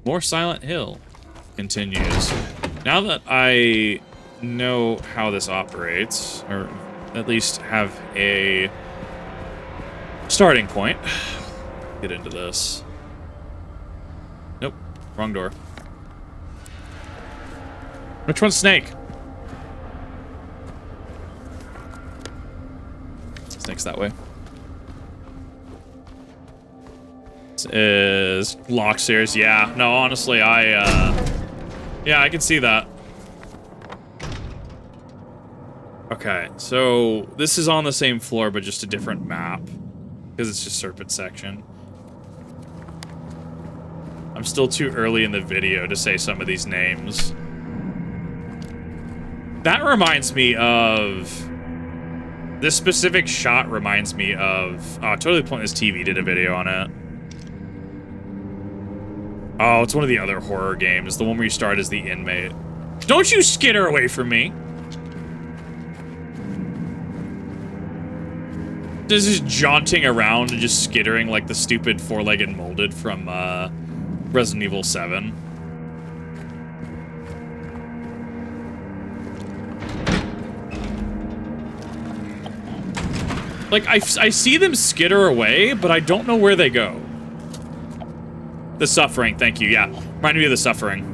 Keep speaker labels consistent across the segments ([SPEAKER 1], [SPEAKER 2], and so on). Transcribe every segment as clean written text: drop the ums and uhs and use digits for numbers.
[SPEAKER 1] More Silent Hill continues. Now that I know how this operates, or at least have a starting point, get into this. Nope, wrong door. Which one's Snake? Snake's that way. This is locked stairs. Yeah, no, honestly, yeah, I can see that. Okay, so this is on the same floor, but just a different map. Because it's just Serpent Section. I'm still too early in the video to say some of these names. That reminds me of... This specific shot reminds me of... Oh, Totally Pointless TV did a video on it. Oh, it's one of the other horror games. The one where you start as the inmate. Don't you skitter away from me! This is jaunting around and just skittering like the stupid four-legged molded from Resident Evil 7. Like, I see them skitter away, but I don't know where they go. The Suffering, thank you, yeah. Reminded me of The Suffering.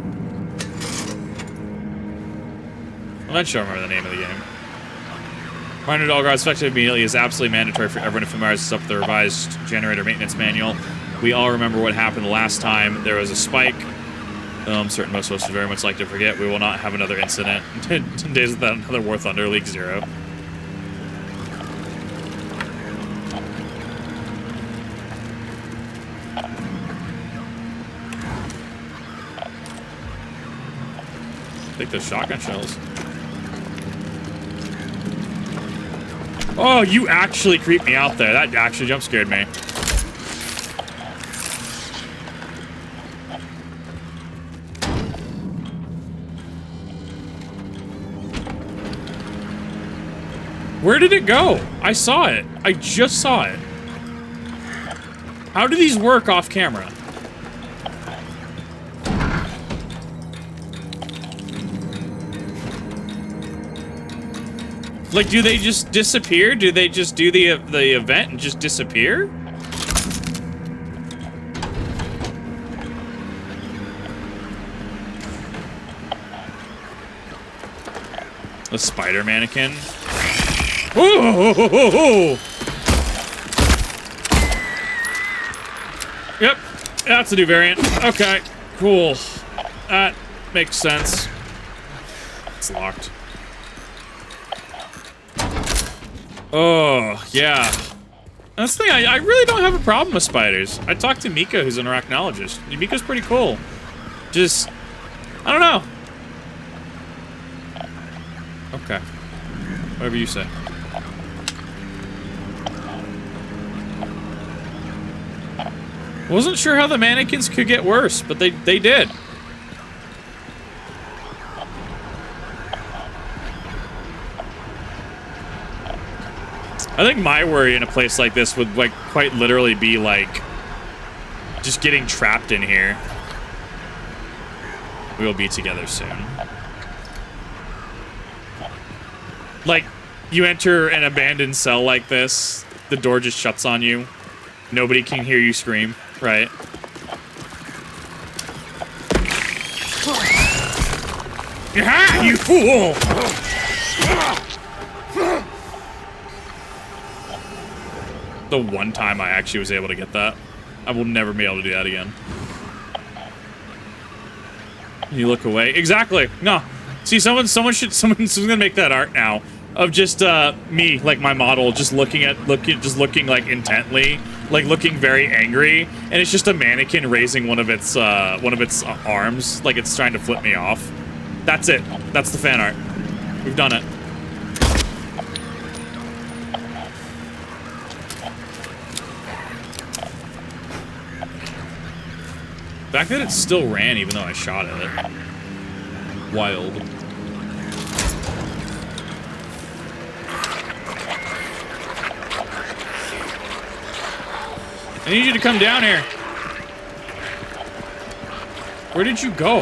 [SPEAKER 1] I'm not sure I remember the name of the game. Minor Dog Guards effective immediately is absolutely mandatory for everyone to familiarize itself with the revised generator maintenance manual. We all remember what happened the last time there was a spike. I'm certain most of us would very much like to forget. We will not have another incident. 10 days without another War Thunder, League 0. Take those shotgun shells. Oh, you actually creeped me out there. That actually jump scared me. Where did it go? I saw it. I just saw it. How do these work off camera? Like, do they just disappear? Do they just do the event and just disappear? A spider mannequin. Ooh! Yep, that's a new variant. Okay, cool. That makes sense. It's locked. Oh, yeah. That's the thing, I really don't have a problem with spiders. I talked to Mika, who's an arachnologist. Mika's pretty cool. Just, I don't know. Okay. Whatever you say. Wasn't sure how the mannequins could get worse, but they did. I think my worry in a place like this would, like, quite literally be, like, just getting trapped in here. We'll be together soon. Like, you enter an abandoned cell like this, the door just shuts on you. Nobody can hear you scream, right? Yeah, you fool! The one time I actually was able to get that. I will never be able to do that again. You look away. Exactly. No. See, someone's gonna make that art now of just me, like my model, just looking like intently, like looking very angry, and it's just a mannequin raising one of its arms, like it's trying to flip me off. That's it. That's the fan art. We've done it. The fact that it still ran even though I shot it. Wild. I need you to come down here. Where did you go?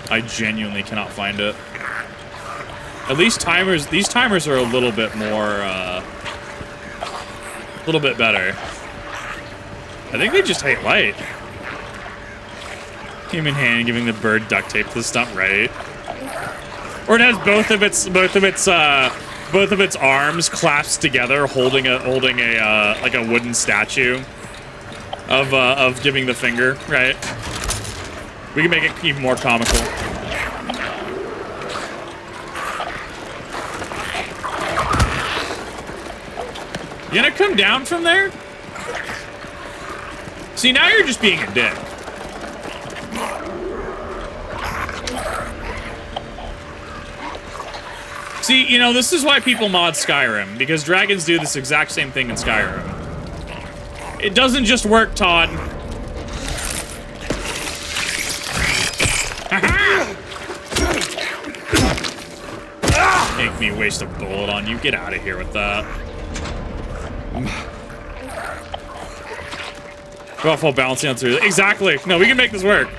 [SPEAKER 1] I genuinely cannot find it. At least timers, these timers are a little bit more, a little bit better. I think they just hate light. Human hand giving the bird duct tape to the stump, right? Or it has both of its arms clasped together, holding a like a wooden statue of giving the finger, right? We can make it even more comical. You gonna come down from there? See, now you're just being a dick. See, you know, this is why people mod Skyrim, because dragons do this exact same thing in Skyrim. It doesn't just work, Todd. Make me waste a bullet on you. Get out of here with that. Go off while balancing on through. Exactly. No, we can make this work.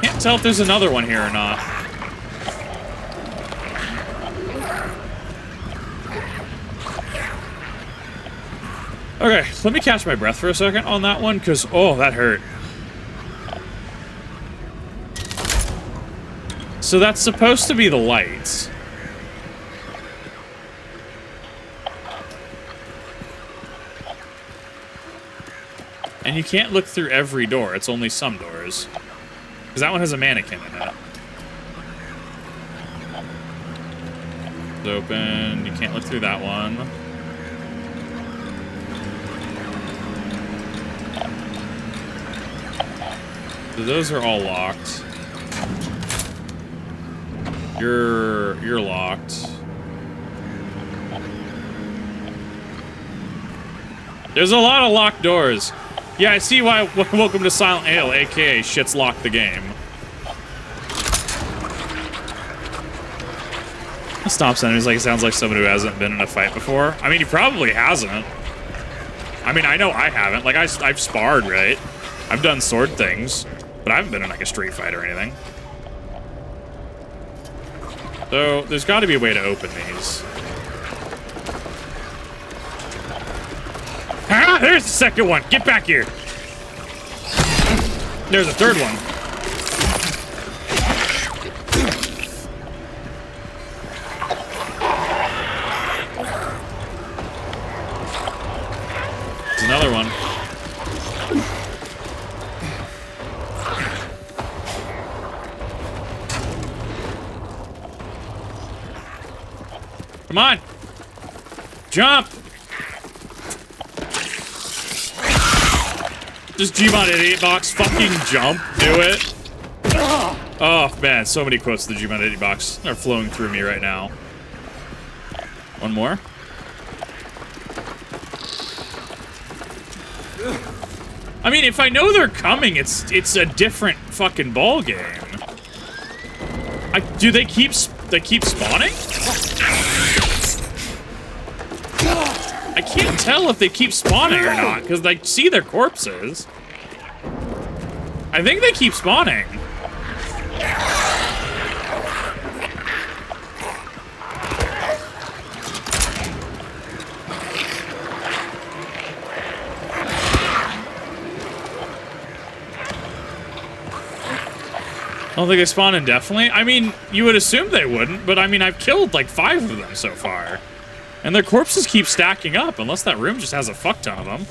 [SPEAKER 1] Can't tell if there's another one here or not. Okay, let me catch my breath for a second on that one, because, oh, that hurt. So that's supposed to be the lights. And you can't look through every door, it's only some doors. Because that one has a mannequin in it. It's open, you can't look through that one. So those are all locked. You're locked. There's a lot of locked doors. Yeah, I see why Welcome to Silent Hill, aka shit's locked the game. Stomps enemies like it sounds like someone who hasn't been in a fight before. I mean, he probably hasn't. I mean, I know I haven't. Like, I've sparred, right? I've done sword things, but I haven't been in like a street fight or anything. So, there's got to be a way to open these. Ah, there's the second one. Get back here. There's a third one. There's another one. Come on. Jump. Just Gmod Idiot Box, fucking jump, do it. Oh man, so many quotes to the Gmod Idiot Box are flowing through me right now. One more. I mean, if I know they're coming, it's a different fucking ball game. Do they keep spawning? I can't tell if they keep spawning or not, because I see their corpses. I think they keep spawning. I don't think they spawn indefinitely. I mean, you would assume they wouldn't, but I mean, I've killed like 5 of them so far. And their corpses keep stacking up, unless that room just has a fuck ton of them.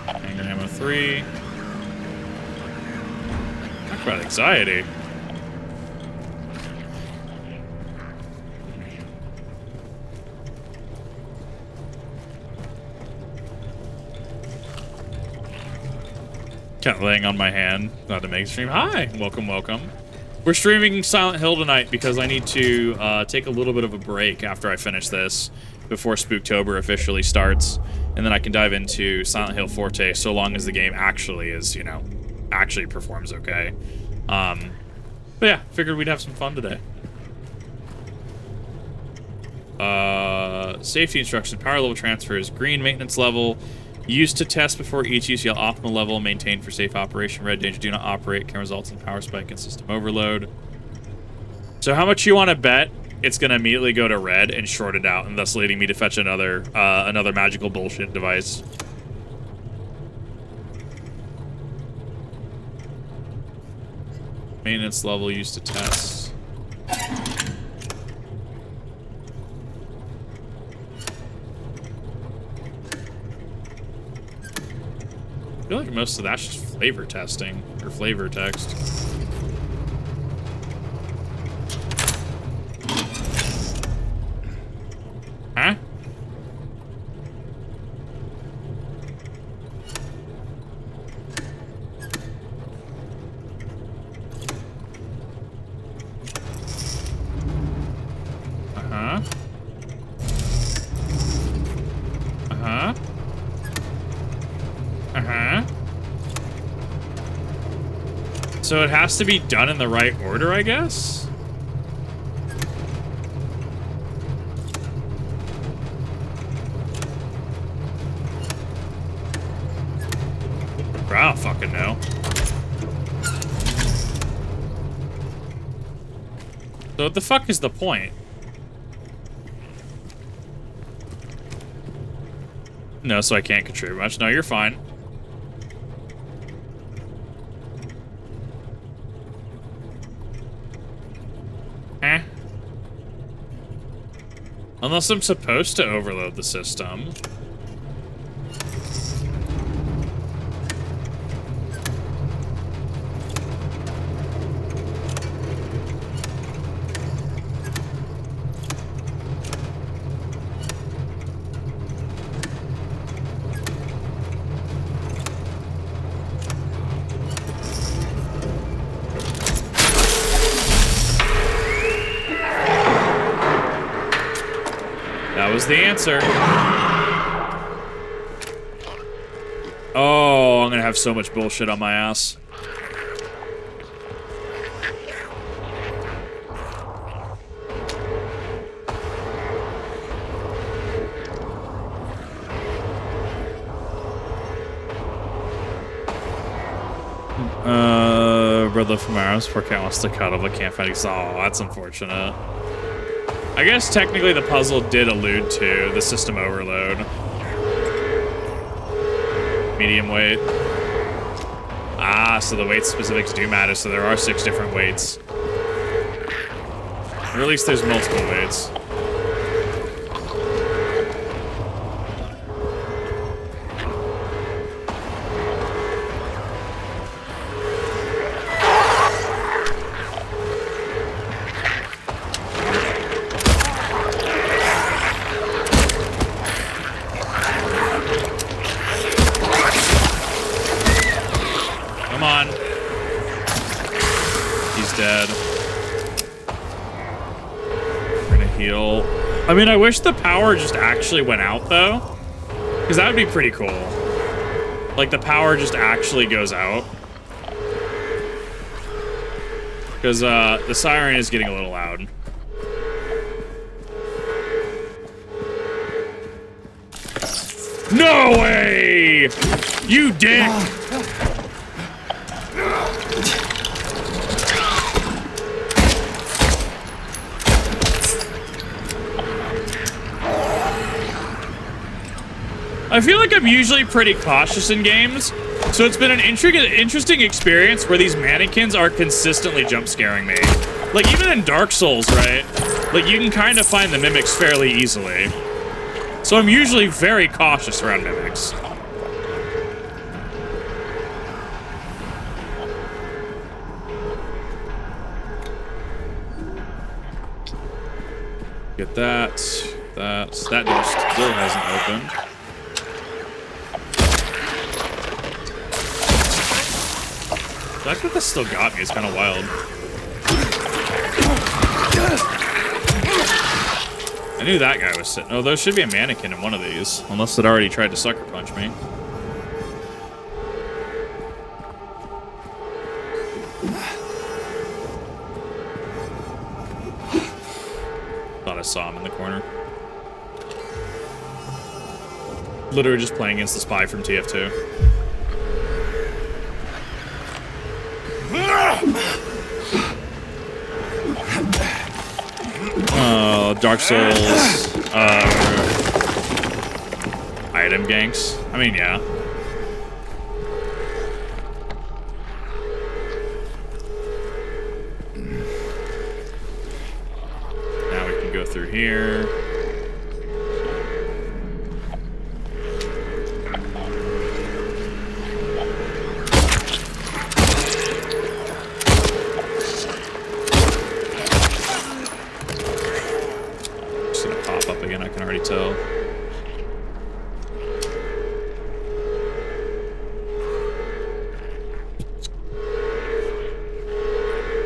[SPEAKER 1] Anger ammo 3. Talk about anxiety. Kind of laying on my hand, not to make stream. Hi, welcome, welcome. We're streaming Silent Hill tonight because I need to take a little bit of a break after I finish this before Spooktober officially starts, and then I can dive into Silent Hill Forte so long as the game actually is, you know, actually performs okay. But yeah, figured we'd have some fun today. Safety instruction, power level transfers, green maintenance level, used to test before each use, yell optimal level, maintained for safe operation, red danger, do not operate, can result in power spike and system overload. So how much you want to bet it's going to immediately go to red and short it out, and thus leading me to fetch another magical bullshit device? Maintenance level used to test. I feel like most of that's just flavor testing, or flavor text. Huh? Uh-huh. Uh-huh. Uh-huh. So it has to be done in the right order, I guess? I don't fucking know. So what the fuck is the point? No, so I can't contribute much. No, you're fine. Eh. Unless I'm supposed to overload the system. That was the answer. Oh, I'm gonna have so much bullshit on my ass. Brother from Arrows, poor cat wants to cuddle but can't find it. Oh, that's unfortunate. I guess technically the puzzle did allude to the system overload. Medium weight. Ah, so the weight specifics do matter, so there are 6 different weights. Or at least there's multiple weights. I mean, I wish the power just actually went out, though. Because that would be pretty cool. Like, the power just actually goes out. Because, the siren is getting a little loud. No way! You dick! I feel like I'm usually pretty cautious in games, so it's been an interesting experience where these mannequins are consistently jump scaring me. Like, even in Dark Souls, right? Like, you can kind of find the mimics fairly easily. So I'm usually very cautious around mimics. Get that. That door still hasn't opened. The fact that this still got me is kind of wild. I knew that guy was sitting. Oh, there should be a mannequin in one of these. Unless it already tried to sucker punch me. Thought I saw him in the corner. Literally just playing against the spy from TF2. Dark Souls, item ganks. I mean, yeah. Now we can go through here. Again, I can already tell.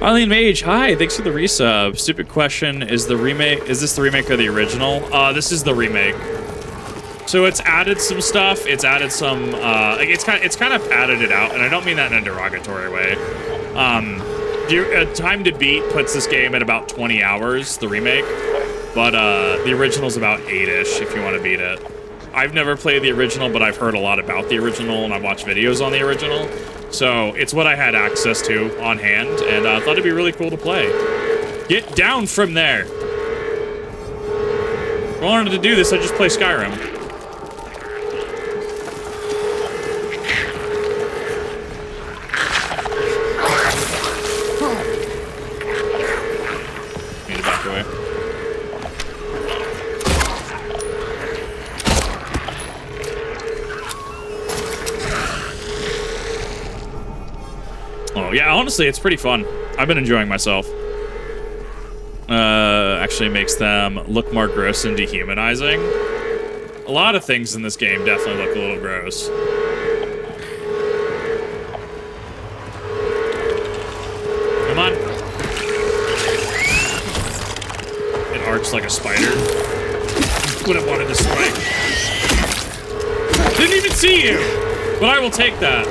[SPEAKER 1] Eileen Mage, hi, thanks for the resub. Stupid question, is this the remake or the original? This is the remake. So it's added some stuff, it's added some, like it's kind of padded it out, and I don't mean that in a derogatory way. Time to Beat puts this game at about 20 hours, the remake. But the original's about 8-ish if you want to beat it. I've never played the original, but I've heard a lot about the original, and I've watched videos on the original. So it's what I had access to on hand, and I thought it'd be really cool to play. Get down from there! If I wanted to do this, I'd just play Skyrim. Need to back away. Oh, yeah, honestly, it's pretty fun. I've been enjoying myself. Actually makes them look more gross and dehumanizing. A lot of things in this game definitely look a little gross. Come on. It arcs like a spider. Would have wanted to strike. Didn't even see you! But I will take that.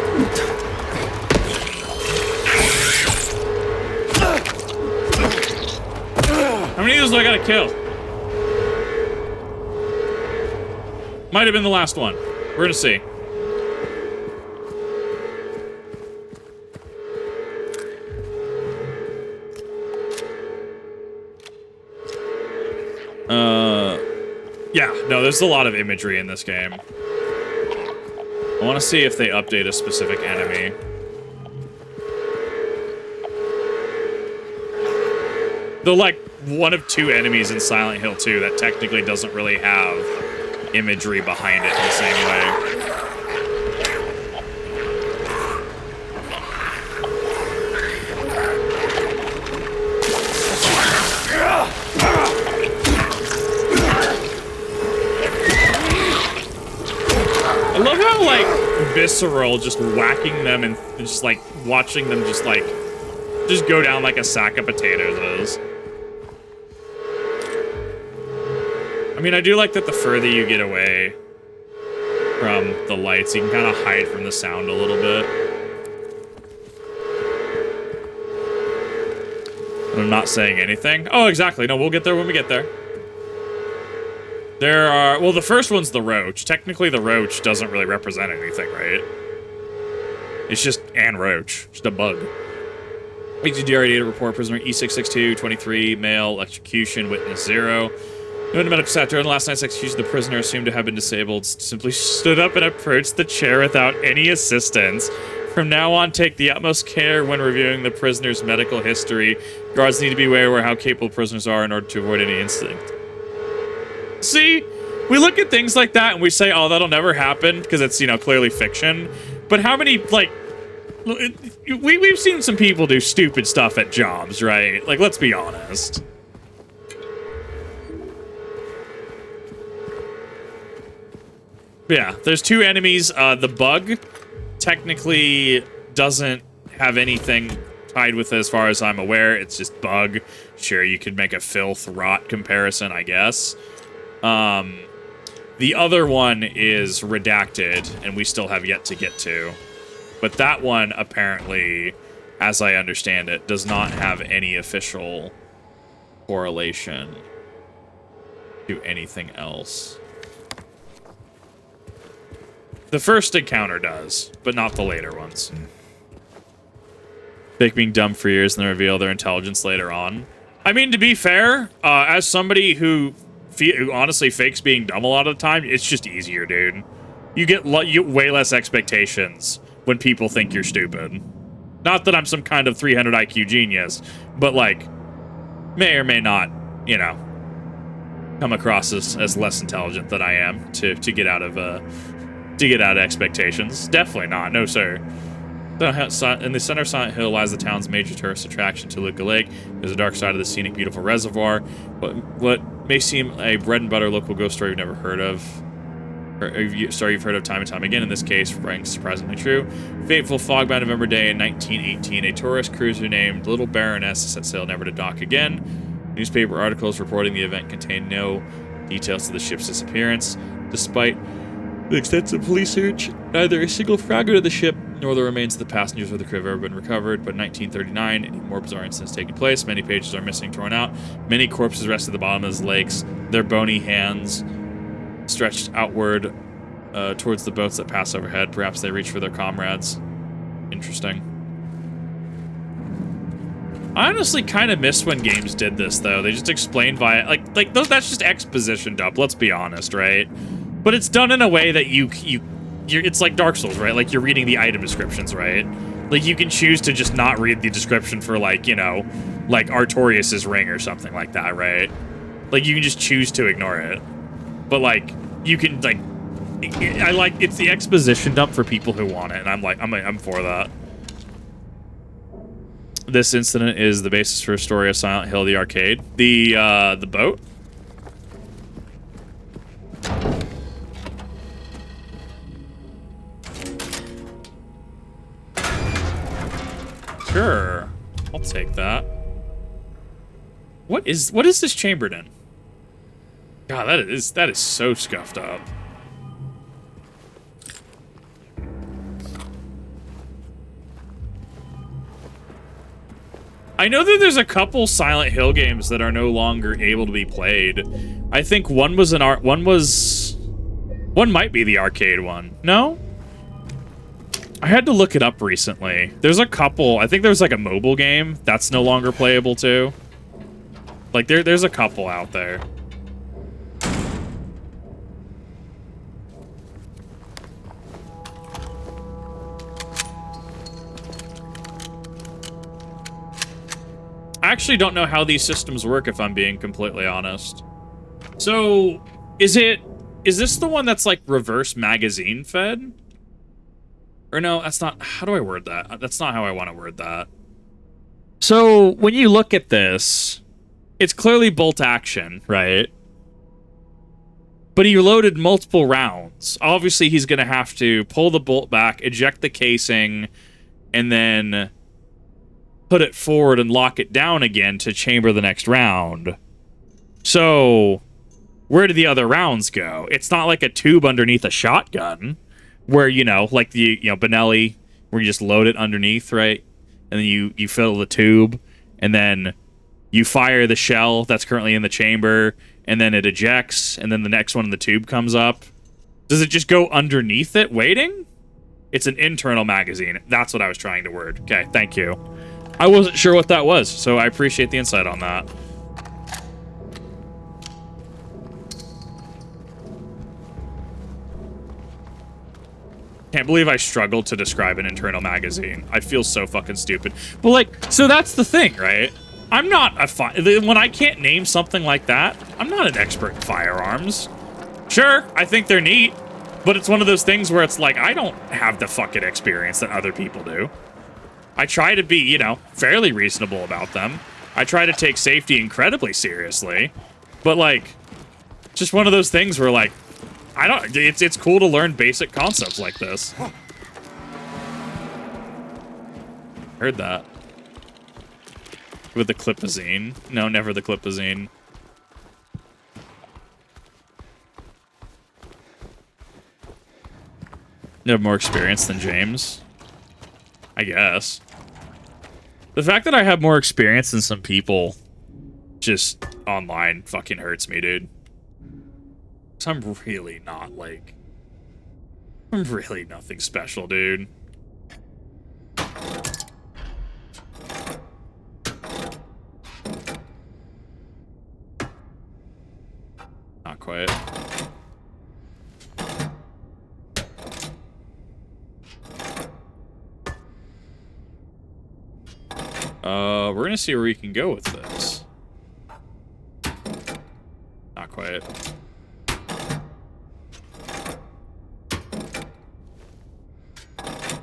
[SPEAKER 1] How many of those do I gotta kill? Might have been the last one. We're gonna see. Yeah, no, there's a lot of imagery in this game. I want to see if they update a specific enemy. They're like one of two enemies in Silent Hill 2 that technically doesn't really have imagery behind it in the same way. I love how, like, visceral, just whacking them and just, like, watching them just, like, just go down like a sack of potatoes is. I mean, I do like that the further you get away from the lights, you can kind of hide from the sound a little bit. And I'm not saying anything. Oh, exactly. No, we'll get there when we get there. There are... Well, the first one's the roach. Technically, the roach doesn't really represent anything, right? It's just an roach. Just a bug. HDR data report, prisoner E662, 23, male, electrocution, witness 0. No medical staff during last night's execution, the prisoner assumed to have been disabled simply stood up and approached the chair without any assistance. From now on, take the utmost care when reviewing the prisoner's medical history. Guards need to be aware of how capable prisoners are in order to avoid any incident. See? We look at things like that and we say, oh, that'll never happen because it's, you know, clearly fiction. But how many, like... We've seen some people do stupid stuff at jobs, right? Like, let's be honest. Yeah, there's two enemies. The bug technically doesn't have anything tied with it as far as I'm aware. It's just bug. Sure, you could make a filth rot comparison, I guess. The other one is redacted, and we still have yet to get to. But that one, apparently, as I understand it, does not have any official correlation to anything else. The first encounter does, but not the later ones. Fake being dumb for years and then reveal their intelligence later on. I mean, to be fair, as somebody who honestly fakes being dumb a lot of the time, it's just easier, dude. You get way less expectations when people think you're stupid. Not that I'm some kind of 300 IQ genius, but like, may or may not, you know, come across as less intelligent than I am to get out of expectations. Definitely not, no sir. In the center of Silent Hill lies the town's major tourist attraction, Toluca Lake. There's a dark side of the scenic, beautiful reservoir. What may seem a bread and butter local ghost story you've never heard of, story you've heard of time and time again. In this case, rang surprisingly true. Fateful fog-bound November day in 1918, a tourist cruiser named Little Baroness set sail never to dock again. Newspaper articles reporting the event contained no details of the ship's disappearance. Despite the extensive police search, neither a single fragment of the ship nor the remains of the passengers or the crew have ever been recovered. But in 1939, any more bizarre incidents taking place. Many pages are missing, torn out. Many corpses rest at the bottom of the lakes, their bony hands stretched outward towards the boats that pass overhead. Perhaps they reach for their comrades. Interesting. I honestly kind of miss when games did this, though. They just explained via like that's just exposition dump. Let's be honest, right? But it's done in a way that you're it's like Dark Souls, right? Like you're reading the item descriptions, right? Like you can choose to just not read the description for like, you know, like Artorias' ring or something like that, right? Like you can just choose to ignore it. But like you can like it's the exposition dump for people who want it, and I'm for that. This incident is the basis for a story of Silent Hill, the arcade. The boat? Sure. I'll take that. What is this chambered in? God, that is so scuffed up. I know that there's a couple Silent Hill games that are no longer able to be played. I think one might be the arcade one. No? I had to look it up recently. There's a couple. I think there's like a mobile game that's no longer playable too. Like there's a couple out there. I actually don't know how these systems work, if I'm being completely honest. So, is this the one that's like reverse magazine fed? Or no, that's not, how do I word that? That's not how I want to word that. So, when you look at this, it's clearly bolt action, right? But he loaded multiple rounds. Obviously, he's going to have to pull the bolt back, eject the casing, and then put it forward and lock it down again to chamber the next round. So, where do the other rounds go? It's not like a tube underneath a shotgun, where, you know, like the, you know, Benelli, where you just load it underneath, right? And then you fill the tube, and then you fire the shell that's currently in the chamber, and then it ejects, and then the next one in the tube comes up. Does it just go underneath it, waiting? It's an internal magazine. That's what I was trying to word. Okay, thank you. I wasn't sure what that was, so I appreciate the insight on that. Can't believe I struggled to describe an internal magazine. I feel so fucking stupid. But like, so that's the thing, right? I'm not when I can't name something like that, I'm not an expert in firearms. Sure, I think they're neat, but it's one of those things where it's like, I don't have the fucking experience that other people do. I try to be, you know, fairly reasonable about them. I try to take safety incredibly seriously, but like, just one of those things where like, I don't, it's cool to learn basic concepts like this. Heard that. With the clipazine. No, never the clipazine. You have more experience than James? I guess. The fact that I have more experience than some people just online fucking hurts me, dude. So I'm really not, like... Really nothing special, dude. Not quite. We're gonna see where we can go with this. Not quite.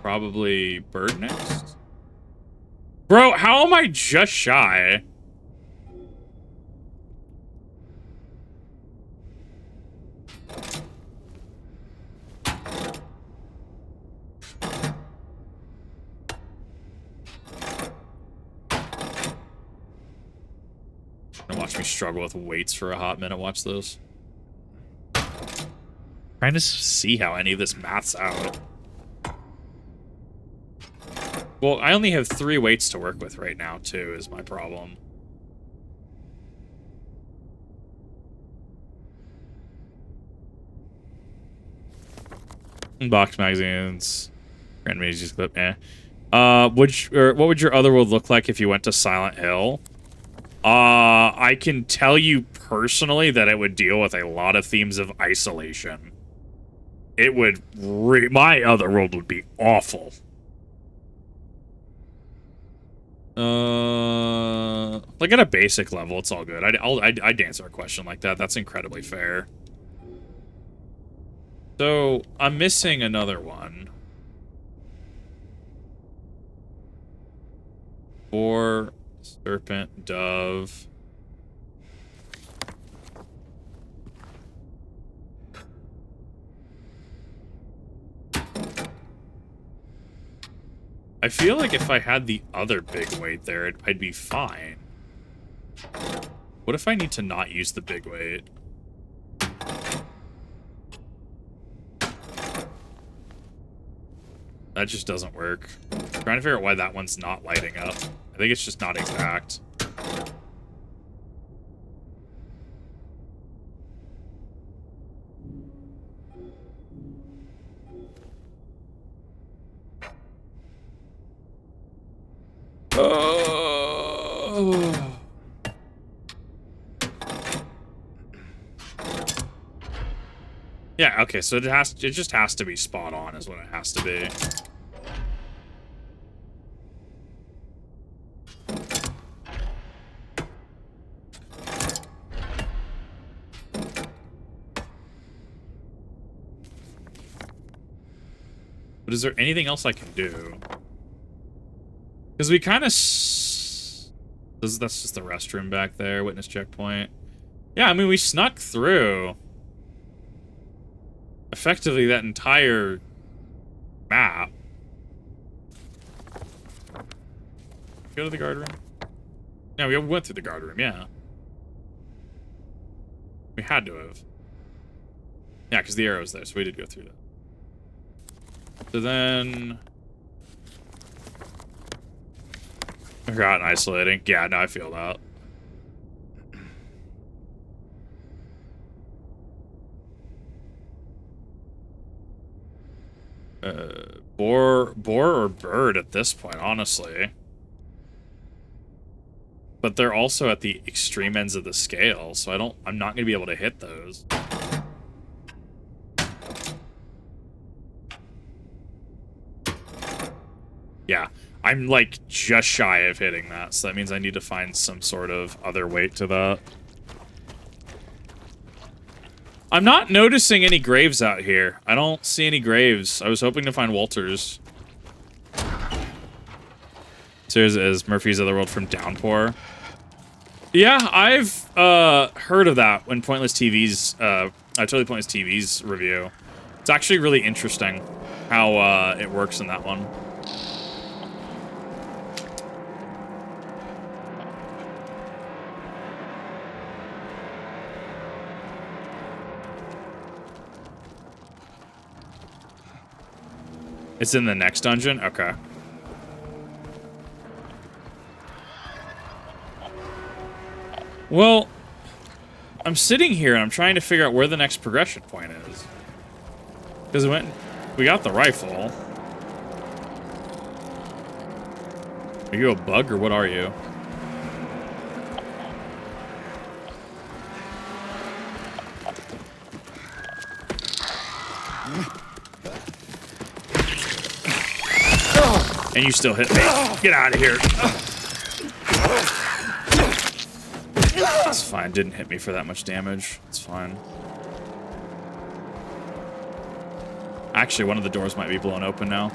[SPEAKER 1] Probably bird next? Bro, how am I just shy? Watch me struggle with weights for a hot minute. Watch this. Trying to see how any of this maths out. Well, I only have 3 weights to work with right now, too, is my problem. Box magazines. Grand Mages clip, eh. What would your other world look like if you went to Silent Hill? I can tell you personally that it would deal with a lot of themes of isolation. It would my other world would be awful. Like at a basic level, it's all good. I'd answer a question like that. That's incredibly fair. So, I'm missing another one. Boar, serpent, dove. I feel like if I had the other big weight there, I'd be fine. What if I need to not use the big weight? That just doesn't work. I'm trying to figure out why that one's not lighting up. I think it's just not exact. Oh. Yeah, okay, so it just has to be spot on is what it has to be. But is there anything else I can do? Because we kind of... That's just the restroom back there, witness checkpoint. Yeah, I mean, we snuck through effectively that entire map. Go to the guard room? Yeah, we went through the guard room, yeah. We had to have. Yeah, because the arrow's there, so we did go through that. So then... Forgotten isolating. Yeah, no, I feel that. Boar or bird at this point, honestly. But they're also at the extreme ends of the scale, so I'm not gonna be able to hit those. Yeah, I'm like just shy of hitting that, so that means I need to find some sort of other weight to that. I'm not noticing any graves out here. I don't see any graves. I was hoping to find Walters. So is Murphy's Other World from Downpour. Yeah, I've heard of that when Pointless TV's Totally Pointless TV's review. It's actually really interesting how it works in that one. It's in the next dungeon? Okay. Well, I'm sitting here and I'm trying to figure out where the next progression point is. Because we We got the rifle. Are you a bug or what are you? And you still hit me. Get out of here. That's fine. Didn't hit me for that much damage. It's fine. Actually, one of the doors might be blown open now.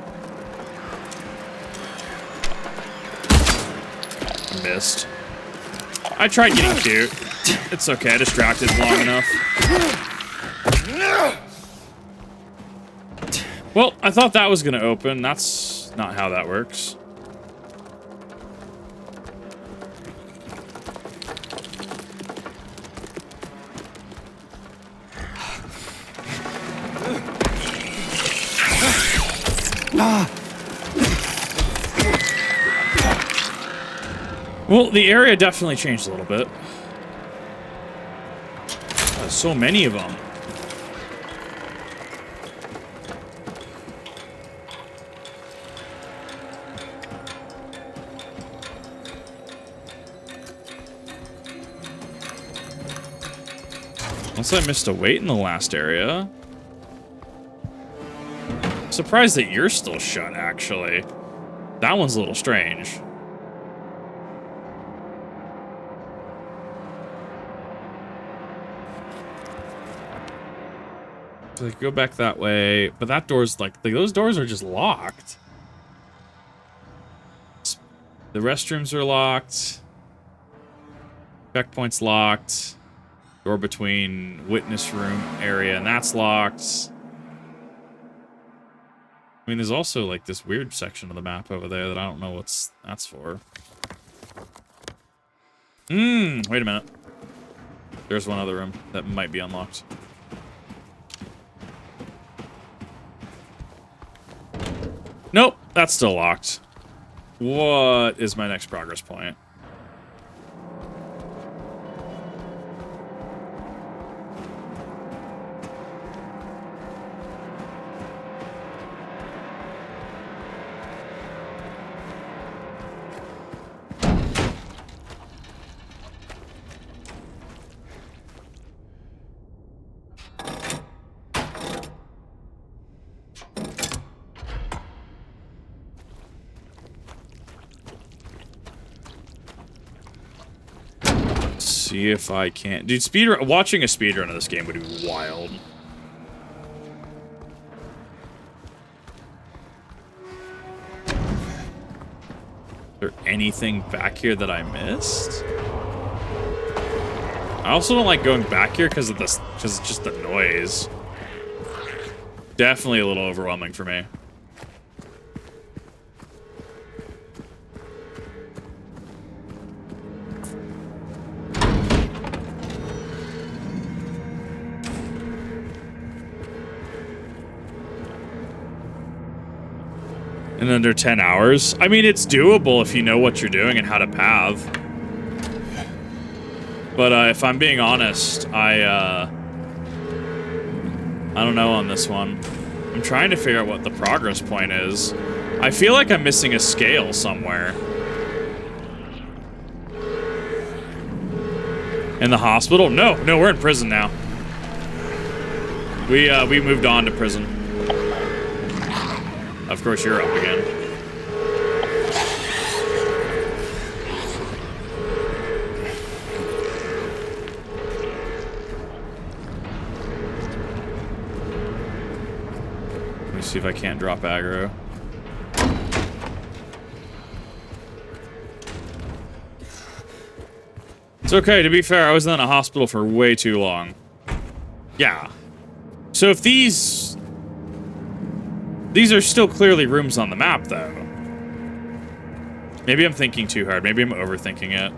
[SPEAKER 1] Missed. I tried getting cute. It's okay. I distracted long enough. Well, I thought that was going to open. That's not how that works. Well, the area definitely changed a little bit. There's so many of them. Unless I missed a wait in the last area. I'm surprised that you're still shut, actually. That one's a little strange. So they go back that way, but that door's like those doors are just locked. The restrooms are locked. Checkpoint's locked. Door between witness room area, and that's locked. I mean, there's also like this weird section of the map over there that I don't know what's that's for. Wait a minute. There's one other room that might be unlocked. Nope, that's still locked. What is my next progress point? See if I can't. Dude, watching a speedrun of this game would be wild. Is there anything back here that I missed? I also don't like going back here because it's just the noise. Definitely a little overwhelming for me. In under 10 hours? I mean, it's doable if you know what you're doing and how to path. But if I'm being honest, I don't know on this one. I'm trying to figure out what the progress point is. I feel like I'm missing a scale somewhere. In the hospital? No, we're in prison now. We moved on to prison. Of course, you're up again. Let me see if I can't drop aggro. It's okay, to be fair, I was in a hospital for way too long. Yeah. So if these are still clearly rooms on the map, though. Maybe I'm thinking too hard. Maybe I'm overthinking it.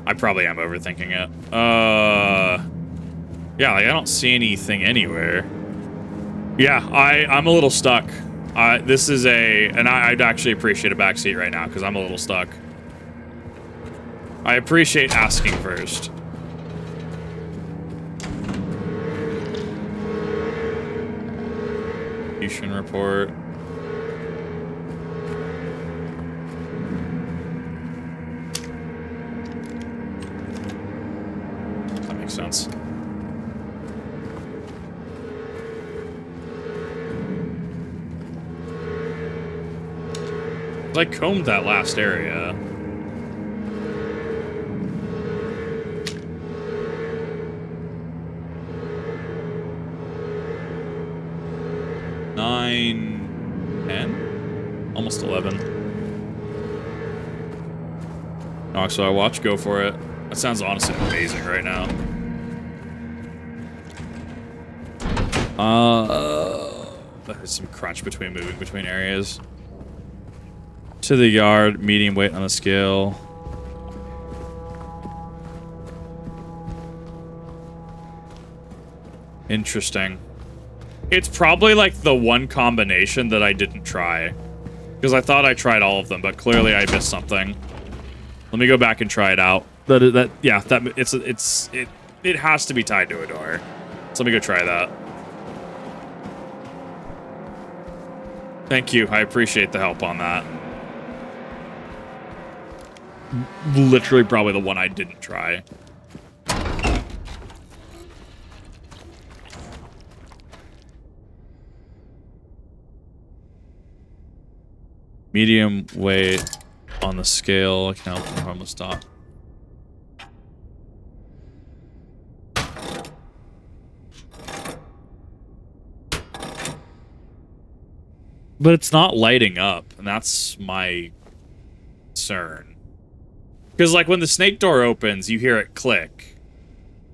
[SPEAKER 1] I probably am overthinking it. Yeah, like, I don't see anything anywhere. Yeah, I'm a little stuck. This is and I'd actually appreciate a backseat right now, because I'm a little stuck. I appreciate asking first. Execution report. That makes sense. I combed that last area. Nine, 10? Almost 11. Oh, so I watch, go for it. That sounds honestly amazing right now. There's some crunch between moving between areas. To the yard, medium weight on the scale. Interesting. It's probably like the one combination that I didn't try. Because I thought I tried all of them, but clearly I missed something. Let me go back and try it out. It has to be tied to a door. So let me go try that. Thank you. I appreciate the help on that. Literally probably the one I didn't try. Medium weight on the scale. I can help them harmless stop. But it's not lighting up, and that's my concern. Because, like, when the snake door opens, you hear it click.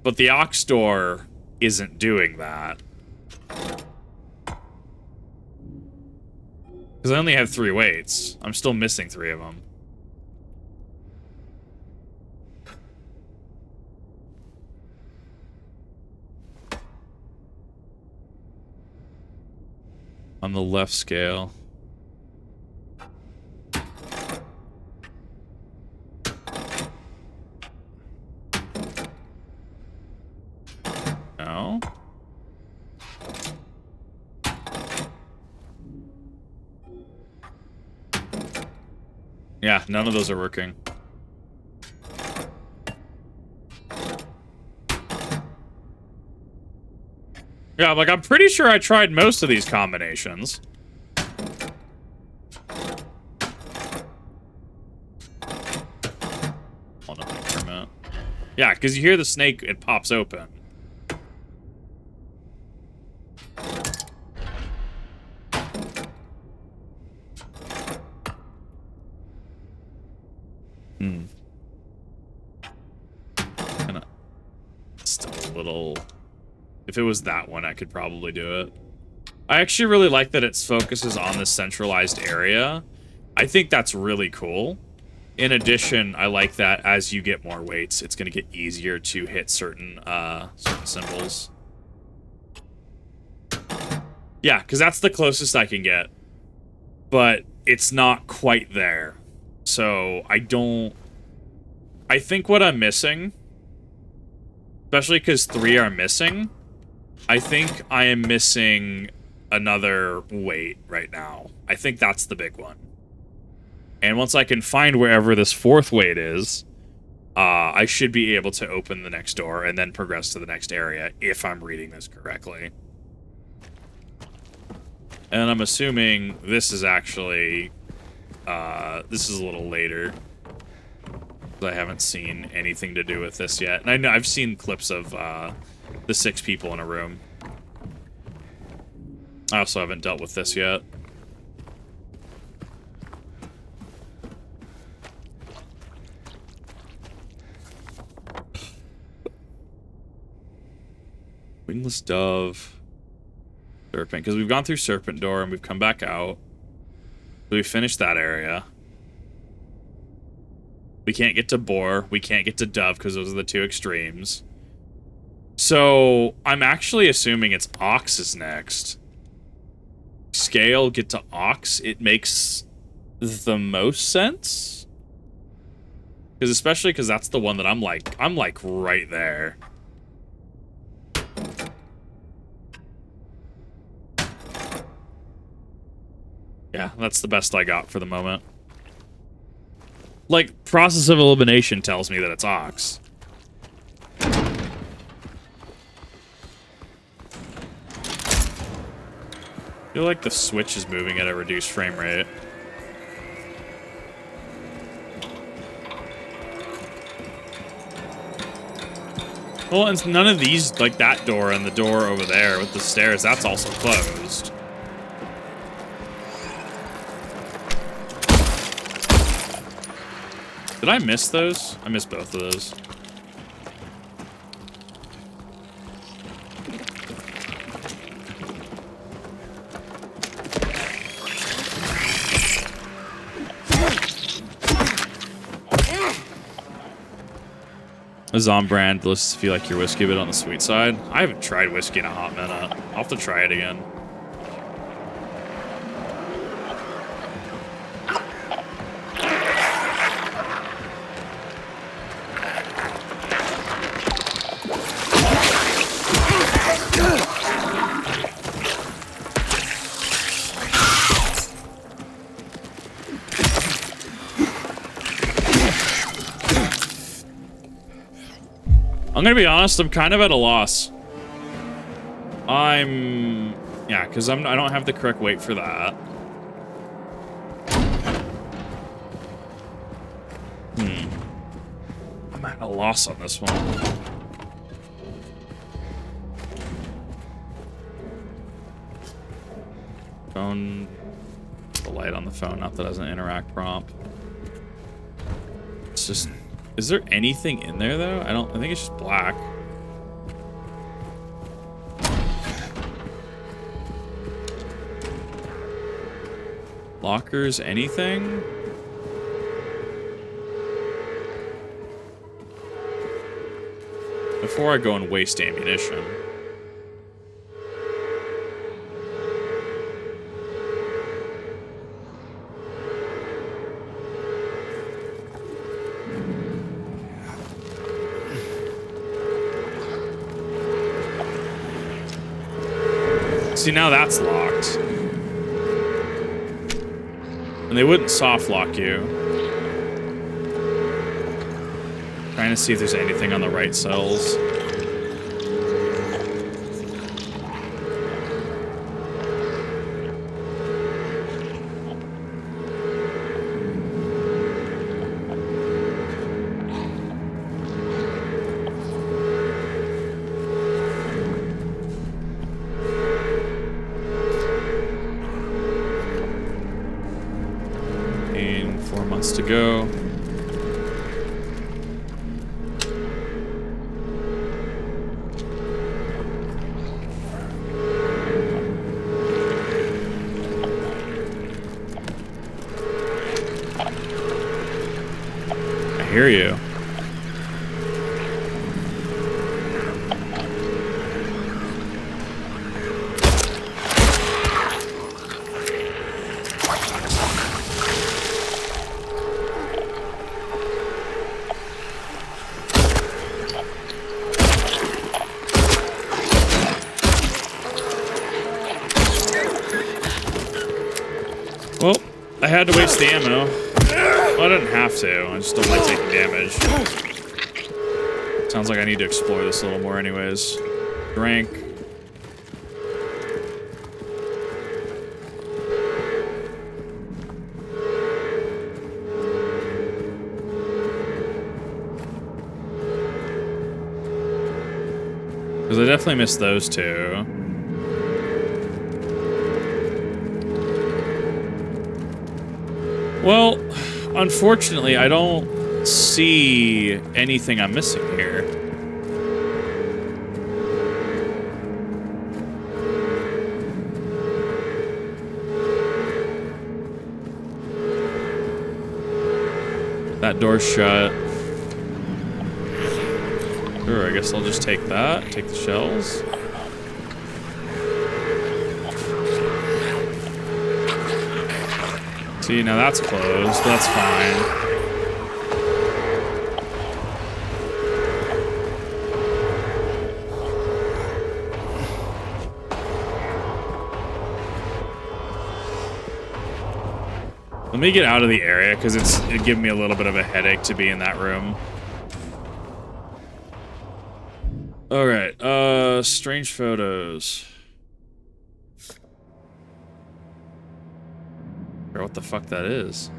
[SPEAKER 1] But the ox door isn't doing that. Because I only have 3 weights. I'm still missing 3 of them. On the left scale. No. Yeah, none of those are working. Yeah, like, I'm pretty sure I tried most of these combinations. Hold on for a minute. Yeah, because you hear the snake, it pops open. Kinda still a little... If it was that one, I could probably do it. I actually really like that it focuses on this centralized area. I think that's really cool. In addition, I like that as you get more weights, it's going to get easier to hit certain symbols. Yeah, because that's the closest I can get. But it's not quite there. So I think what I'm missing, especially because 3 are missing, I think I am missing another weight right now. I think that's the big one. And once I can find wherever this 4th weight is, I should be able to open the next door and then progress to the next area, if I'm reading this correctly. And I'm assuming this is actually... this is a little later. I haven't seen anything to do with this yet. And I know I've seen clips of the 6 people in a room. I also haven't dealt with this yet. Wingless Dove. Serpent. Because we've gone through Serpent Door and we've come back out. So we finished that area. We can't get to Boar. We can't get to Dove because those are the 2 extremes. So I'm actually assuming it's Ox is next. Scale, get to Ox. It makes the most sense. Because especially because that's the one that I'm like right there. Yeah, that's the best I got for the moment. Like, process of elimination tells me that it's Ox. I feel like the Switch is moving at a reduced frame rate. Well, and none of these, like that door and the door over there with the stairs, that's also closed. Did I miss those? I missed both of those. A Zombrand, let's feel like your whiskey, but on the sweet side. I haven't tried whiskey in a hot minute. I'll have to try it again. I'm gonna be honest, I'm kind of at a loss. Yeah, because I don't have the correct weight for that. I'm at a loss on this one. Phone, the light on the phone, not that it has an interact prompt. It's just, is there anything in there though? I think it's just black. Lockers, anything? Before I go and waste ammunition. See, now that's locked. And they wouldn't soft lock you. Trying to see if there's anything on the right cells. To go. I hear you. Well, I had to waste the ammo. Well, I didn't have to. I just don't like taking damage. Sounds like I need to explore this a little more anyways. Drink. Because I definitely missed those two. Well, unfortunately, I don't see anything I'm missing here. That door's shut. Sure, I guess I'll just take that. Take the shells. See, now that's closed. That's fine. Let me get out of the area, because it'd give me a little bit of a headache to be in that room. Alright, strange photos. I forgot what the fuck that is.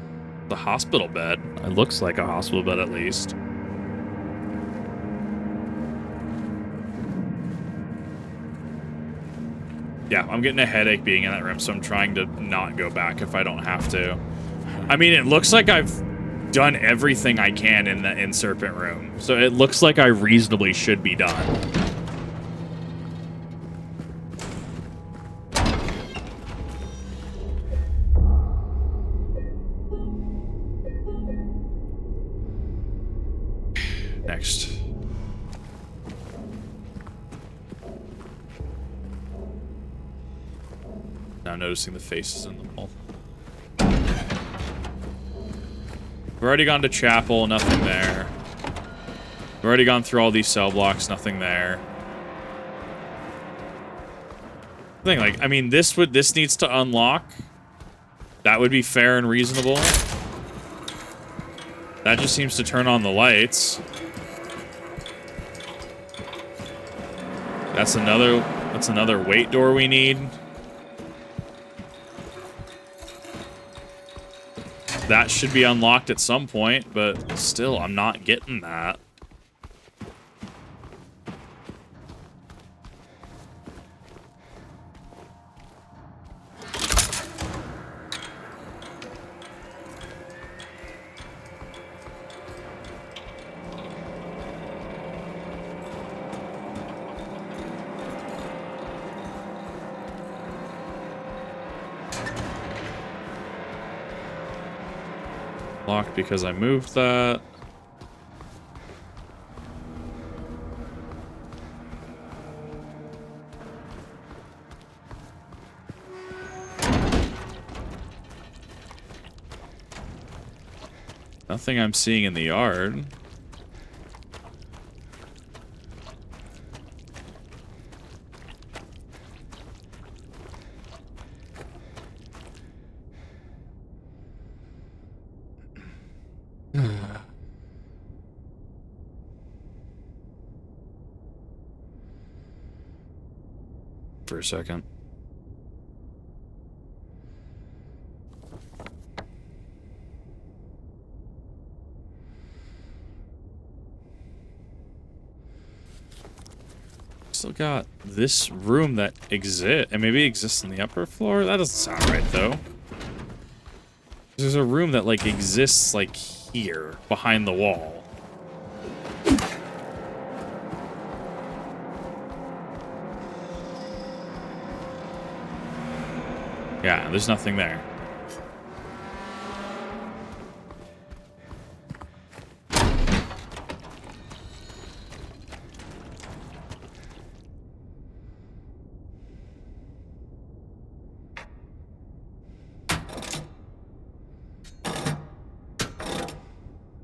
[SPEAKER 1] The hospital bed. It looks like a hospital bed at least. Yeah, I'm getting a headache being in that room, so I'm trying to not go back if I don't have to. I mean, it looks like I've done everything I can in the Serpent Room, so it looks like I reasonably should be done. Next. Now noticing the faces in the wall. We've already gone to chapel, nothing there. We've already gone through all these cell blocks, nothing there. Thing, like, I mean, this needs to unlock. That would be fair and reasonable. That just seems to turn on the lights. That's another wait door we need. That should be unlocked at some point, but still, I'm not getting that. Locked because I moved that. Nothing I'm seeing in the yard. For a second. Still got this room that exists, and maybe exists on the upper floor? That doesn't sound right, though. There's a room that, like, exists, like, here, behind the wall. Yeah, there's nothing there.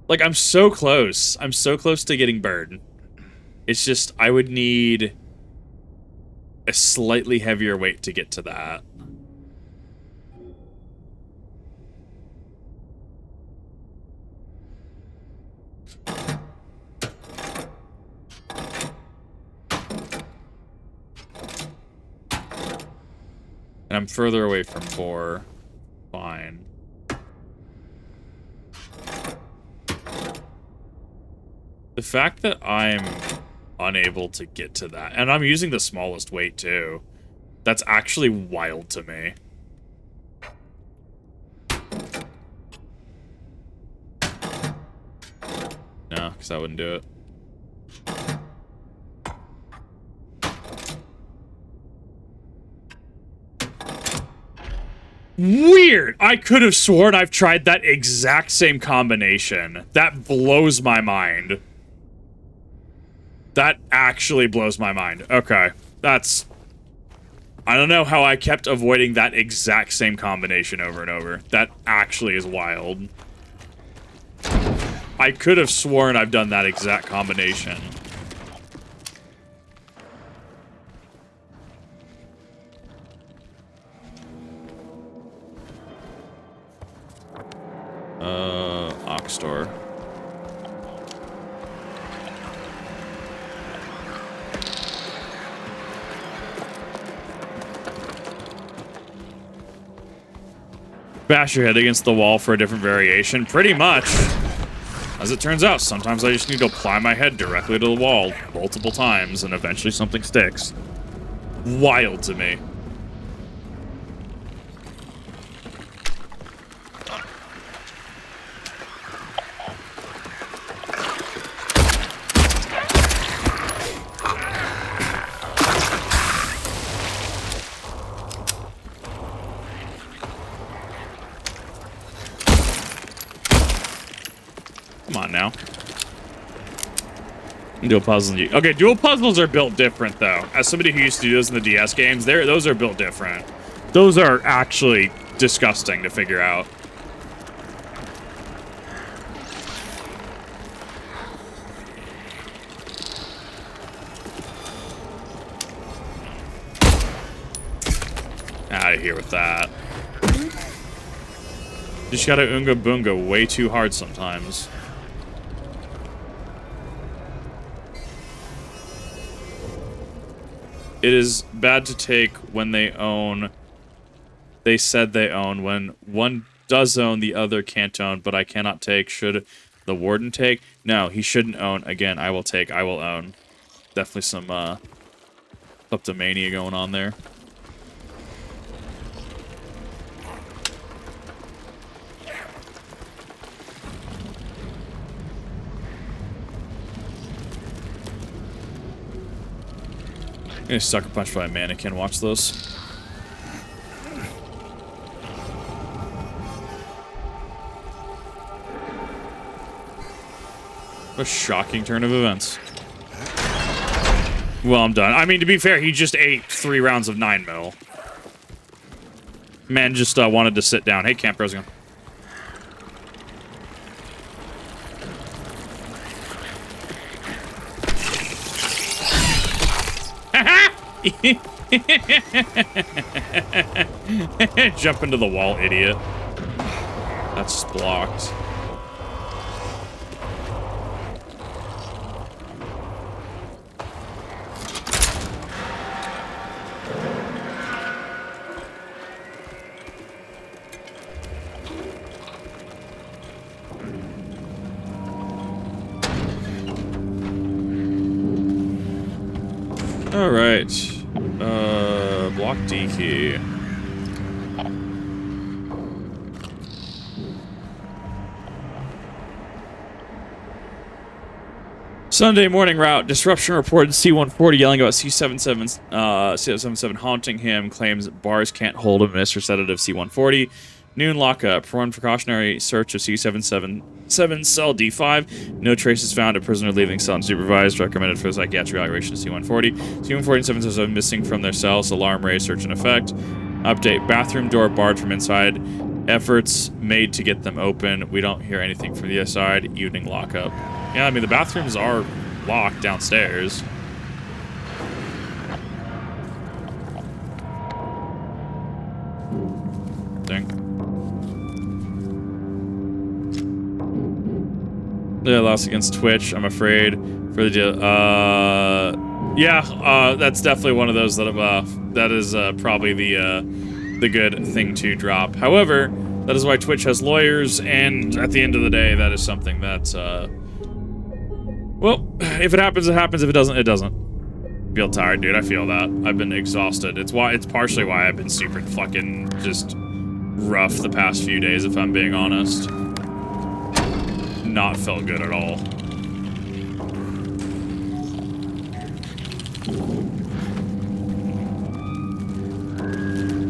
[SPEAKER 1] Like, I'm so close. I'm so close to getting burned. It's just, I would need a slightly heavier weight to get to that. And I'm further away from 4. Fine. The fact that I'm unable to get to that, and I'm using the smallest weight too, that's actually wild to me. No, because I wouldn't do it. Weird! I could have sworn I've tried that exact same combination. That blows my mind. That actually blows my mind. Okay. That's... I don't know how I kept avoiding that exact same combination over and over. That actually is wild. I could have sworn I've done that exact combination. Ox store. Bash your head against the wall for a different variation. Pretty much. As it turns out, sometimes I just need to apply my head directly to the wall multiple times and eventually something sticks. Wild to me. Come on now. Dual puzzles. Okay, dual puzzles are built different though. As somebody who used to do those in the DS games, those are built different. Those are actually disgusting to figure out. Out of here with that. Just gotta Oonga Boonga way too hard sometimes. It is bad to take when they own. They said they own. When one does own, the other can't own, but I cannot take. Should the warden take? No, he shouldn't own. Again, I will take. I will own. Definitely some kleptomania going on there. I'm gonna sucker punch by a mannequin. Watch this. What a shocking turn of events. Well, I'm done. I mean, to be fair, he just ate 3 rounds of 9mm. Man just wanted to sit down. Hey, Camp President. Jump into the wall, idiot. That's blocked. All right. Block D key. Sunday morning route. Disruption reported C-140 yelling about C-77 haunting him. Claims bars can't hold him. Mr. Sedative C-140. Noon lockup. Run precautionary search of C-777 cell D5. No traces found. A prisoner leaving cell unsupervised. Recommended for psychiatric evaluation of C-140. C-140 and 777 missing from their cells. Alarm raised. Search in effect. Update. Bathroom door barred from inside. Efforts made to get them open. We don't hear anything from the other side. Evening lockup. Yeah, I mean, the bathrooms are locked downstairs. Dang. Yeah, lost against Twitch, I'm afraid. For the deal. Yeah, that's definitely one of those that is probably the good thing to drop. However, that is why Twitch has lawyers, and at the end of the day, that is something that, well, if it happens, it happens. If it doesn't, it doesn't. I feel tired, dude. I feel that. I've been exhausted. It's partially why I've been super fucking just rough the past few days, if I'm being honest. Not felt good at all.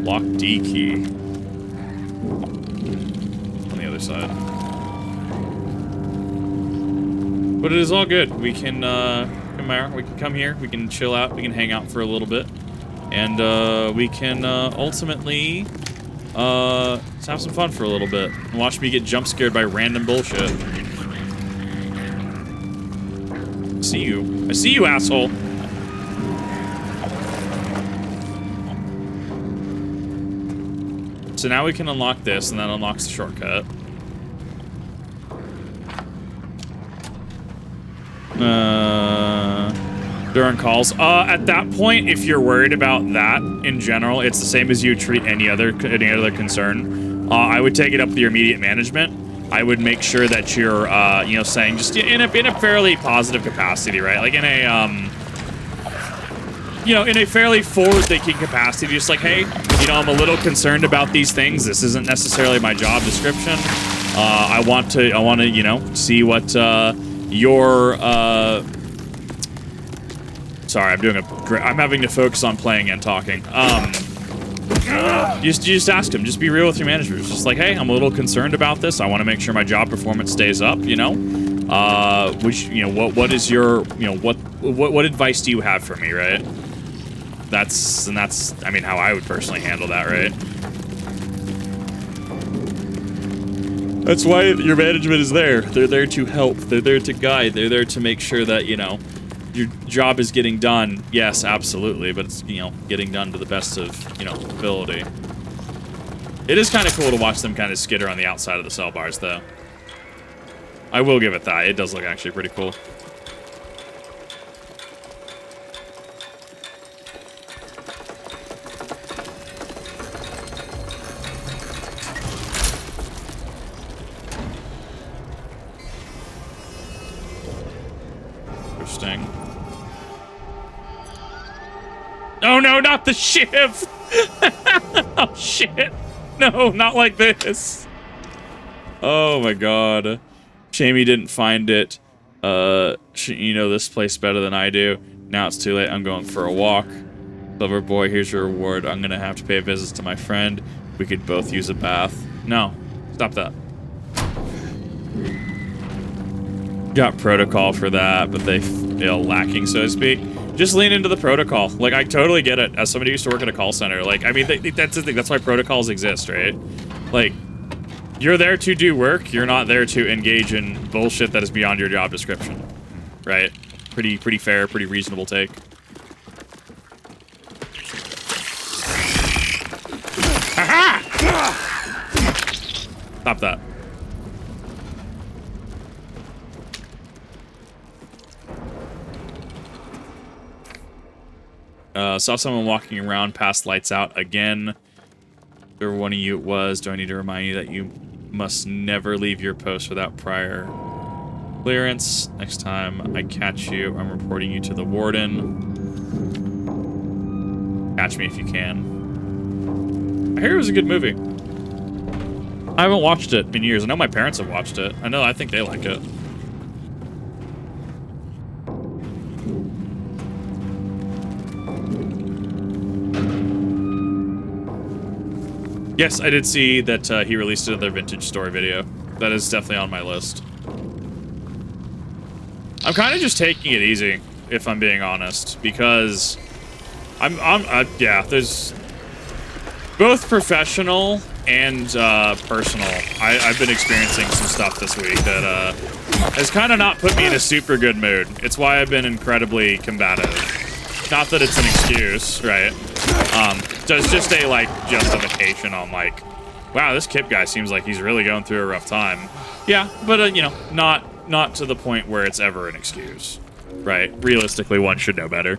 [SPEAKER 1] Lock D key. On the other side. But it is all good. We can come here. We can chill out. We can hang out for a little bit, and we can ultimately just have some fun for a little bit. And watch me get jump scared by random bullshit. I see you. I see you, asshole. So now we can unlock this, and that unlocks the shortcut. During calls. At that point, if you're worried about that in general, it's the same as you treat any other concern. I would take it up with your immediate management. I would make sure that you're, you know, saying just in a fairly positive capacity, right? Like in a, you know, in a fairly forward-thinking capacity, just like, hey, you know, I'm a little concerned about these things. This isn't necessarily my job description. I want to, you know, see what your. Sorry, I'm having to focus on playing and talking. You just ask him. Just be real with your managers. Just like, hey, I'm a little concerned about this. I want to make sure my job performance stays up. You know, which, you know, what is your, you know, what advice do you have for me, right? That's I mean, how I would personally handle that, right? That's why your management is there. They're there to help. They're there to guide. They're there to make sure that, you know, your job is getting done. Yes, absolutely, but it's, you know, getting done to the best of, you know, ability. It is kind of cool to watch them kind of skitter on the outside of the cell bars, though. I will give it that. It does look actually pretty cool. Interesting. Oh no, not the shiv! Oh shit! No, not like this! Oh my god. Jame didn't find it. You know this place better than I do. Now it's too late, I'm going for a walk. Clever boy, here's your reward. I'm gonna have to pay a visit to my friend. We could both use a bath. No, stop that. Got protocol for that, but they feel lacking, so to speak. Just lean into the protocol. Like, I totally get it. As somebody who used to work at a call center, like, I mean, that's the thing. That's why protocols exist, right? Like, you're there to do work. You're not there to engage in bullshit that is beyond your job description, right? Pretty fair, pretty reasonable take. Aha! Stop that. Saw someone walking around past lights out again. Whichever one of you it was, do I need to remind you that you must never leave your post without prior clearance? Next time I catch you, I'm reporting you to the warden. Catch me if you can. I hear it was a good movie. I haven't watched it in years. I know my parents have watched it. I think they like it. Yes, I did see that he released another vintage story video. That is definitely on my list. I'm kind of just taking it easy, if I'm being honest, because yeah, there's both professional and personal. I've been experiencing some stuff this week that has kind of not put me in a super good mood. It's why I've been incredibly combative. Not that it's an excuse, right? It's just a, like, justification on, like, wow, this Kip guy seems like he's really going through a rough time. Yeah, but, you know, not to the point where it's ever an excuse, right? Realistically, one should know better.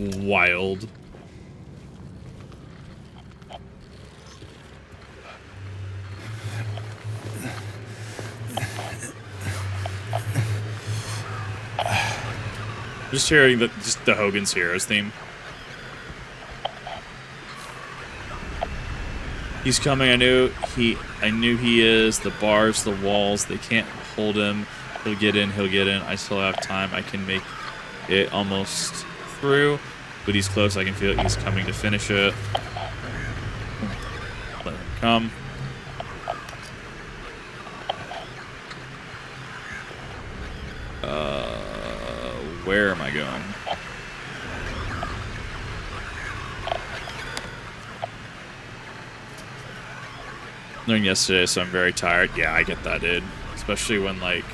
[SPEAKER 1] Wild. Just hearing the Hogan's Heroes theme. He's coming. I knew he is. The bars, the walls, they can't hold him. He'll get in. I still have time. I can make it almost through, but he's close. I can feel it. He's coming to finish it. Let him come. Where am I going? Learned yesterday, so I'm very tired. Yeah, I get that, dude. Especially when, like...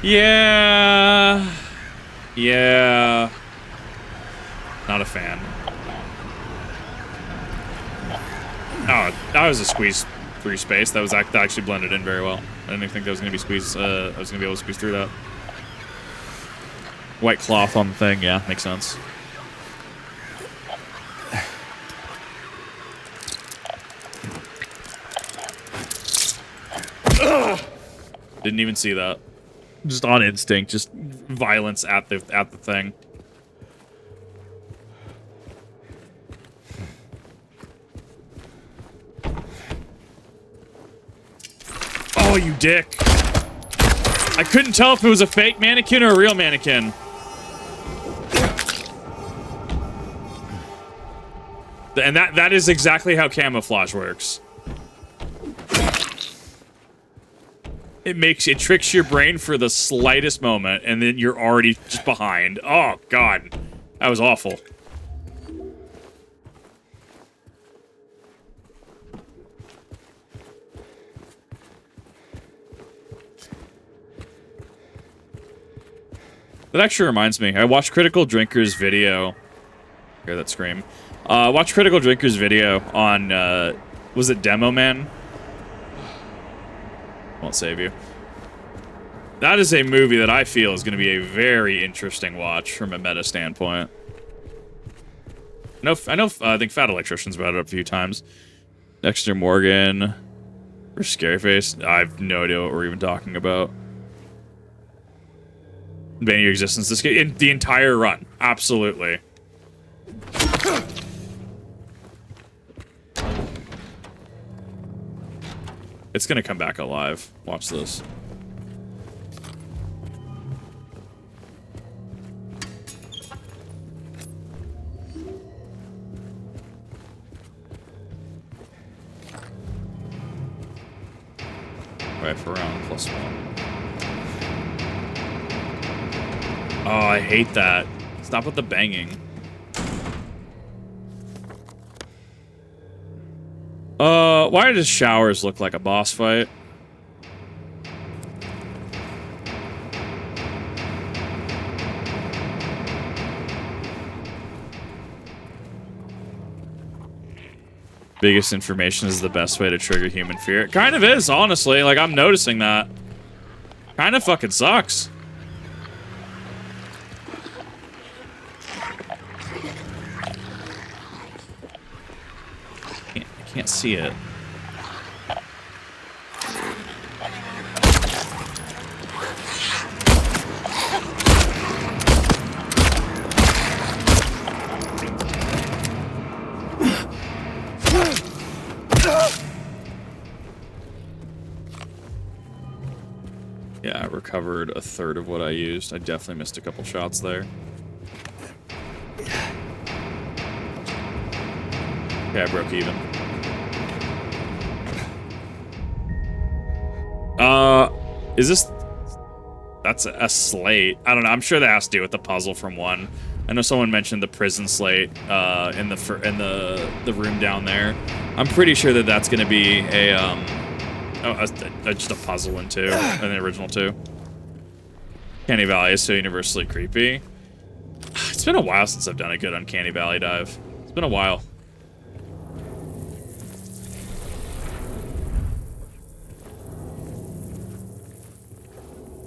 [SPEAKER 1] Yeah... Not a fan. Oh, that was a squeeze free space. That actually blended in very well. I didn't even think that was gonna be squeezed. I was gonna be able to squeeze through that. White cloth on the thing, yeah, makes sense. Didn't even see that. Just on instinct, just violence at the thing. Oh, you dick. I couldn't tell if it was a fake mannequin or a real mannequin. And that is exactly how camouflage works. It tricks your brain for the slightest moment, and then you're already just behind. Oh, God. That was awful. That actually reminds me. I watched Critical Drinker's video. Hear that scream. Watch Critical Drinker's video on, was it Demo Man? Won't save you. That is a movie that I feel is going to be a very interesting watch from a meta standpoint. I think Fat Electrician's brought it up a few times. Dexter Morgan or Scaryface. I have no idea what we're even talking about. Bane Your Existence. This game, the entire run. Absolutely. It's gonna come back alive. Watch this. Right for round +1. Oh, I hate that. Stop with the banging. Why does showers look like a boss fight? Biggest information is the best way to trigger human fear. It kind of is, honestly. Like, I'm noticing that. Kind of fucking sucks. I can't see it. Yeah, I recovered a third of what I used. I definitely missed a couple shots there. Okay, I broke even. Is this... That's a slate. I don't know. I'm sure that has to do with the puzzle from 1. I know someone mentioned the prison slate in the room down there. I'm pretty sure that that's going to be a just a puzzle in 2, in the original 2. Uncanny Valley is so universally creepy. It's been a while since I've done a good Uncanny Valley dive. It's been a while.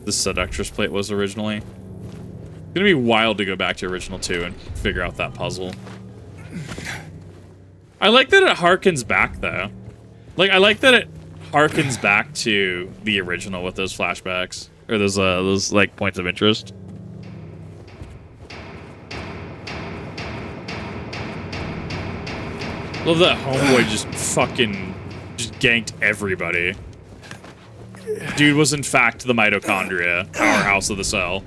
[SPEAKER 1] The Seductress plate was originally. It's gonna be wild to go back to original 2 and figure out that puzzle. I like that it harkens back, though. Like, I like that it harkens back to the original with those flashbacks. Or those like, points of interest. Love that homeboy just ganked everybody. Dude was in fact the mitochondria, powerhouse of the cell.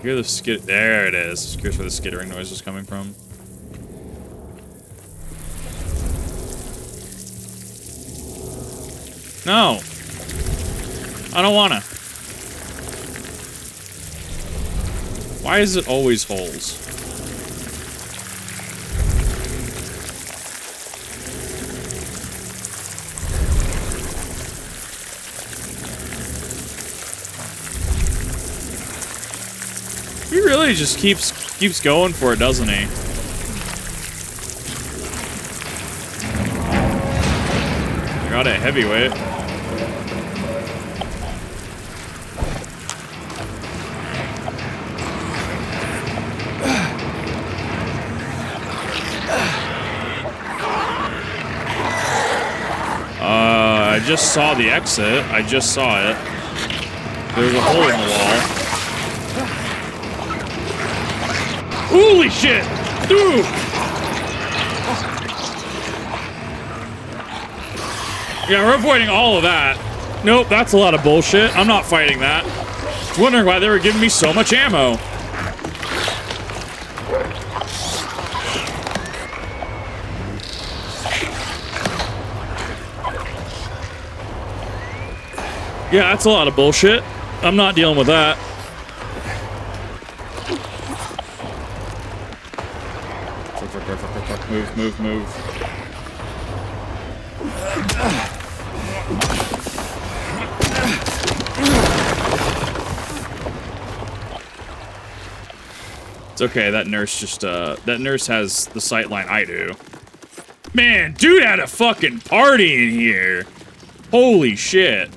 [SPEAKER 1] Hear the skid. There it is. Just curious where the skittering noise was coming from. No. I don't wanna. Why is it always holes? really just keeps going for it, doesn't he? I got a heavyweight. I just saw the exit. I just saw it. There's a hole in the wall. Holy shit! Dude! Yeah, we're avoiding all of that. Nope, that's a lot of bullshit. I'm not fighting that. I was wondering why they were giving me so much ammo. Yeah, that's a lot of bullshit. I'm not dealing with that. Move, move, move. It's okay, that nurse just, that nurse has the sight line I do. Man, dude had a fucking party in here. Holy shit.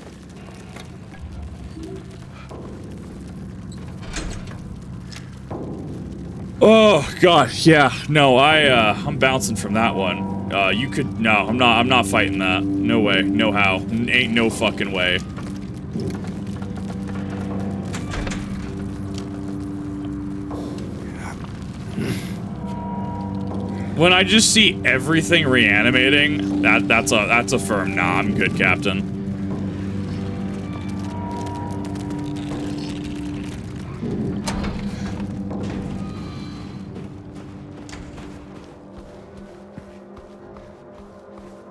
[SPEAKER 1] Oh god, yeah. No, I'm bouncing from that one. You could no, I'm not fighting that. No way, no how. Ain't no fucking way. When I just see everything reanimating, that's a firm nah, I'm good, Captain.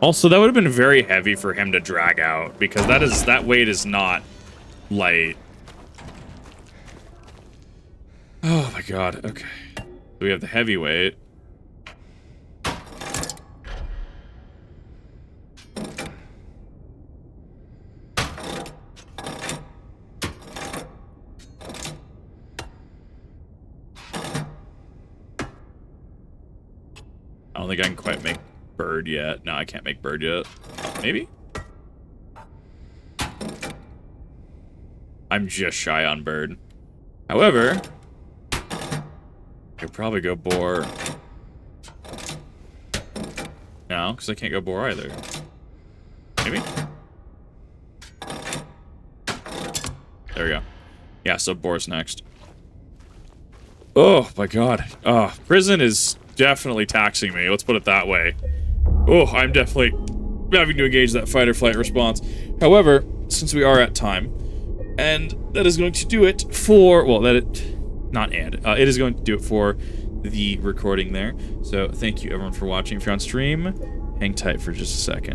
[SPEAKER 1] Also, that would have been very heavy for him to drag out, because that weight is not light. Oh my god, okay. So we have the heavyweight. I don't think I can quite make bird yet. No, I can't make bird yet. Maybe? I'm just shy on bird. However, I could probably go boar. No, because I can't go boar either. Maybe? There we go. Yeah, so boar's next. Oh my god. Prison is definitely taxing me. Let's put it that way. Oh, I'm definitely having to engage that fight or flight response. However, since we are at time, and that is going to do it for, well, it is going to do it for the recording there. So thank you everyone for watching. If you're on stream, hang tight for just a second.